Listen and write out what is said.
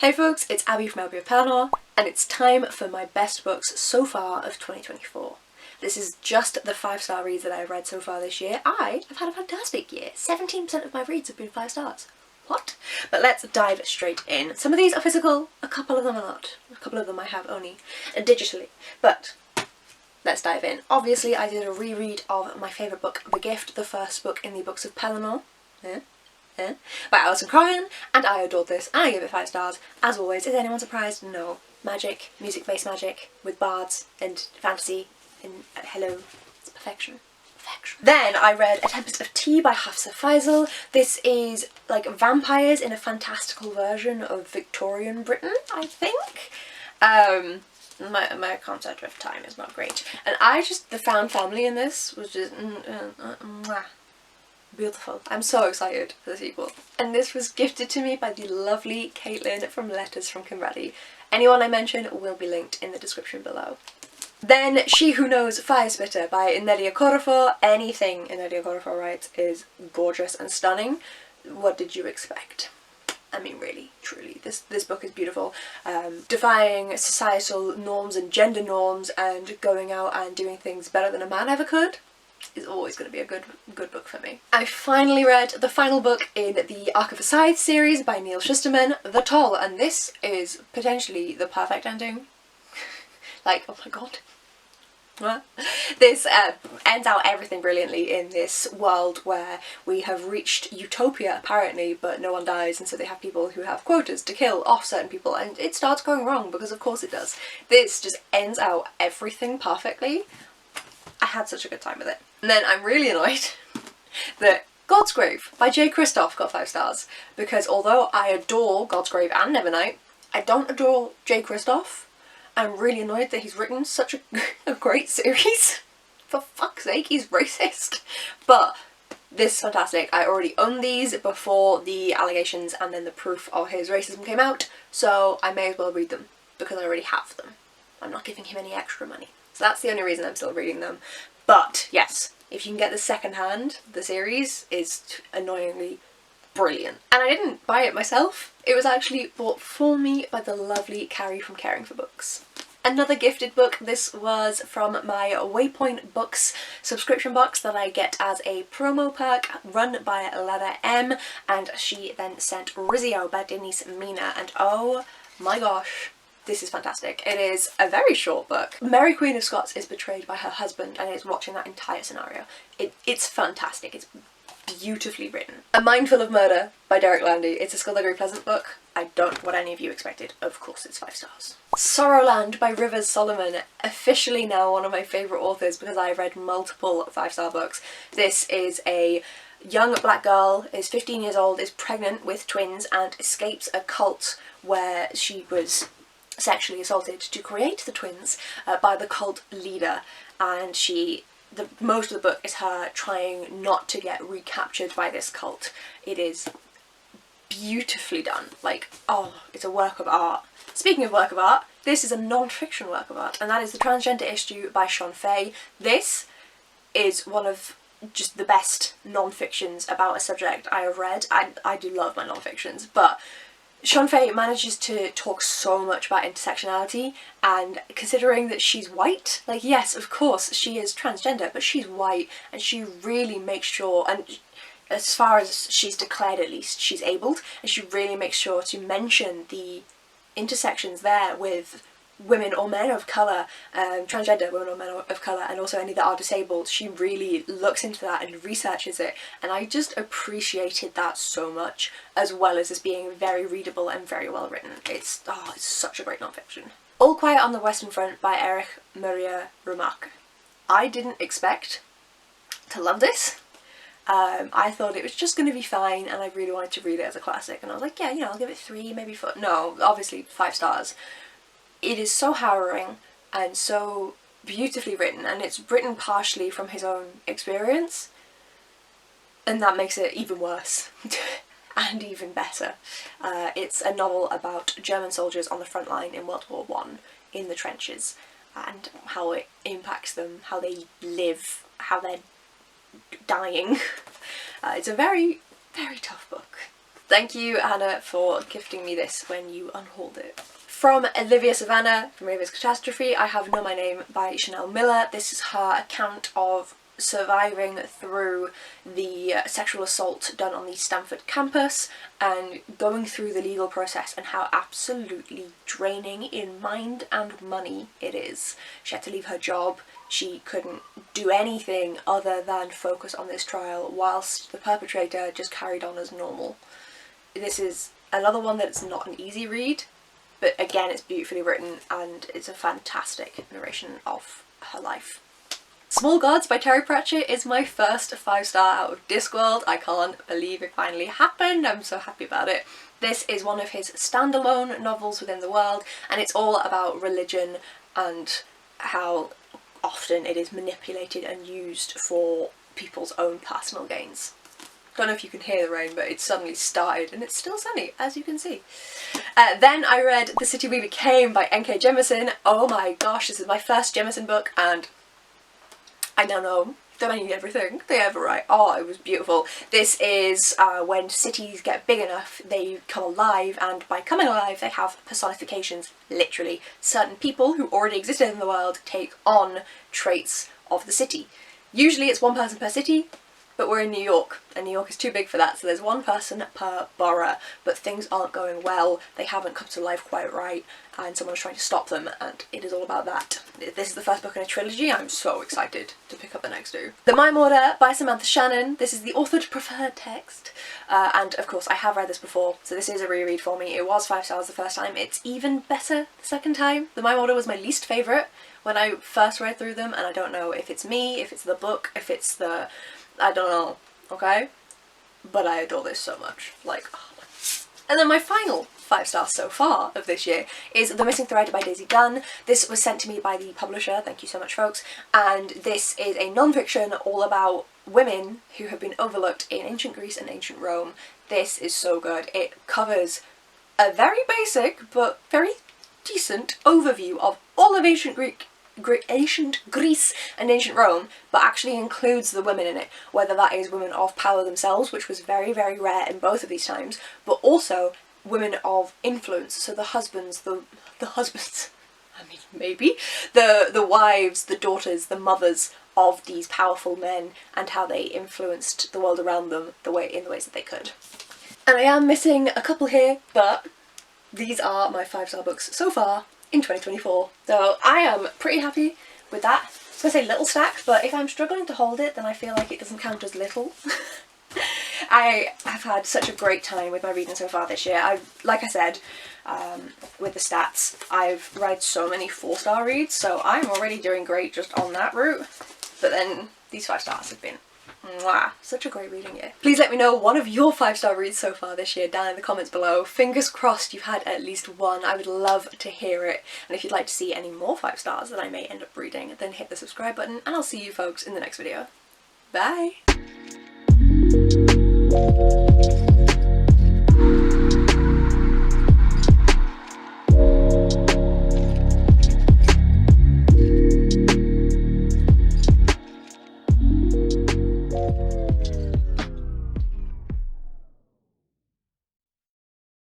Hey folks, it's Abby from Abby of Pellinor, and it's time for my best books so far of 2024. This is just the 5-star reads that I've read so far this year. I have had a fantastic year. 17% of my reads have been 5 stars. What? But let's dive straight in. Some of these are physical, a couple of them are not. A couple of them I have only digitally. But let's dive in. Obviously I did a reread of my favourite book, The Gift, the first book in the Books of Pellinor. By Alison Cryan, and I adored this, and I give it 5 stars. As always, is anyone surprised? No. Magic, music-based magic, with bards, and fantasy, and hello, it's perfection. Perfection. Then I read A Tempest of Tea by Hafsa Faisal. This is like vampires in a fantastical version of Victorian Britain, I think. My concept of time is not great. And the found family in this was just beautiful. I'm so excited for the sequel. And this was gifted to me by the lovely Caitlin from Letters from Kinradi. Anyone I mention will be linked in the description below. Then She Who Knows Firespitter by Nelia Corafo. Anything Nelia Corafo writes is gorgeous and stunning. What did you expect? I mean, really, truly, this book is beautiful. Defying societal norms and gender norms and going out and doing things better than a man ever could is always going to be a good book for me. I finally read the final book in the Arc of a Scythe series by Neil Shusterman, The Toll, and this is potentially the perfect ending. Like, oh my god. This ends out everything brilliantly in this world where we have reached utopia apparently, but no one dies, and so they have people who have quotas to kill off certain people, and it starts going wrong because of course it does. This just ends out everything perfectly. I had such a good time with it. And then I'm really annoyed that Godsgrave by J. Kristoff got 5 stars, because although I adore Godsgrave and Nevernight, I don't adore J. Kristoff. I'm really annoyed that he's written such a great series. For fuck's sake, he's racist. But this is fantastic. I already owned these before the allegations and then the proof of his racism came out, so I may as well read them because I already have them. I'm not giving him any extra money. So that's the only reason I'm still reading them. But yes, if you can get the second hand, the series is annoyingly brilliant. And I didn't buy it myself. It was actually bought for me by the lovely Carrie from Caring for Books. Another gifted book. This was from my Waypoint Books subscription box that I get as a promo perk run by Leather M, and she then sent Rizzio by Denise Mina, and oh my gosh, this is fantastic. It is a very short book. Mary Queen of Scots is betrayed by her husband and is watching that entire scenario. It's fantastic. It's beautifully written. A Mind Full of Murder by Derek Landy. It's a Skullduggery Pleasant book. I don't know what any of you expected. Of course it's 5 stars. Sorrowland by Rivers Solomon. Officially now one of my favourite authors because I've read multiple 5-star books. This is a young black girl, is 15 years old, is pregnant with twins and escapes a cult where she was sexually assaulted to create the twins by the cult leader, and most of the book is her trying not to get recaptured by this cult. It is beautifully done. Like, oh, it's a work of art. Speaking of work of art, this is a non-fiction work of art, and that is The Transgender Issue by Sean Fay. This is one of just the best non-fictions about a subject I have read. I do love my non-fictions, but Sean Fay manages to talk so much about intersectionality, and considering that she's white, like yes, of course she is transgender, but she's white, and she really makes sure, and as far as she's declared at least, she's abled, and she really makes sure to mention the intersections there with women or men of colour, transgender women or men of colour, and also any that are disabled. She really looks into that and researches it, and I just appreciated that so much, as well as this being very readable and very well written. It's such a great non-fiction. All Quiet on the Western Front by Erich Maria Remarque. I didn't expect to love this. I thought it was just going to be fine, and I really wanted to read it as a classic, and I was like, yeah, you know, I'll give it 3, maybe 4. No, obviously 5 stars. It is so harrowing and so beautifully written, and it's written partially from his own experience, and that makes it even worse and even better. It's a novel about German soldiers on the front line in World War I in the trenches, and how it impacts them, how they live, how they're dying. It's a very, very tough book. Thank you, Hannah, for gifting me this when you unhauled it. From Olivia Savannah, from Raven's Catastrophe, I have Know My Name by Chanel Miller. This is her account of surviving through the sexual assault done on the Stanford campus and going through the legal process and how absolutely draining in mind and money it is. She had to leave her job. She couldn't do anything other than focus on this trial whilst the perpetrator just carried on as normal. This is another one that's not an easy read, but again it's beautifully written and it's a fantastic narration of her life. Small Gods by Terry Pratchett is my first 5-star out of Discworld. I can't believe it finally happened. I'm so happy about it. This is one of his standalone novels within the world, and it's all about religion and how often it is manipulated and used for people's own personal gains. Don't know if you can hear the rain, but it suddenly started and it's still sunny, as you can see. Then I read The City We Became by N.K. Jemisin. Oh my gosh, this is my first Jemisin book and I don't know that I need everything they ever write. Oh, it was beautiful. This is when cities get big enough, they come alive, and by coming alive they have personifications, literally. Certain people who already existed in the world take on traits of the city. Usually it's one person per city, but we're in New York, and New York is too big for that, so there's one person per borough, but things aren't going well, they haven't come to life quite right, and someone's trying to stop them, and it is all about that. This is the first book in a trilogy. I'm so excited to pick up the next two. The Mime Order by Samantha Shannon. This is the author's preferred text, and of course I have read this before, so this is a reread for me. It was 5 stars the first time, it's even better the second time. The Mime Order was my least favourite when I first read through them, and I don't know if it's me, if it's the book, if it's the... I don't know, okay? But I adore this so much, like, oh. And then my final 5 stars so far of this year is The Missing Thread by Daisy Dunn. This was sent to me by the publisher, thank you so much folks, and this is a non-fiction all about women who have been overlooked in ancient Greece and ancient Rome. This is so good. It covers a very basic but very decent overview of all of ancient Greece and ancient Rome, but actually includes the women in it, whether that is women of power themselves, which was very, very rare in both of these times, but also women of influence, so the husbands, the husbands, I mean, maybe, the wives, the daughters, the mothers of these powerful men, and how they influenced the world around them in the ways that they could. And I am missing a couple here, but these are my 5-star books so far in 2024. So I am pretty happy with that. I was going to say little stack, but if I'm struggling to hold it, then I feel like it doesn't count as little. I have had such a great time with my reading so far this year. Like I said, with the stats, I've read so many 4-star reads, so I'm already doing great just on that route. But then these 5 stars have been mwah, such a great reading year. Please let me know one of your 5-star reads so far this year down in the comments below. Fingers crossed you've had at least one. I would love to hear it. And if you'd like to see any more 5 stars that I may end up reading, then hit the subscribe button, and I'll see you folks in the next video. Bye!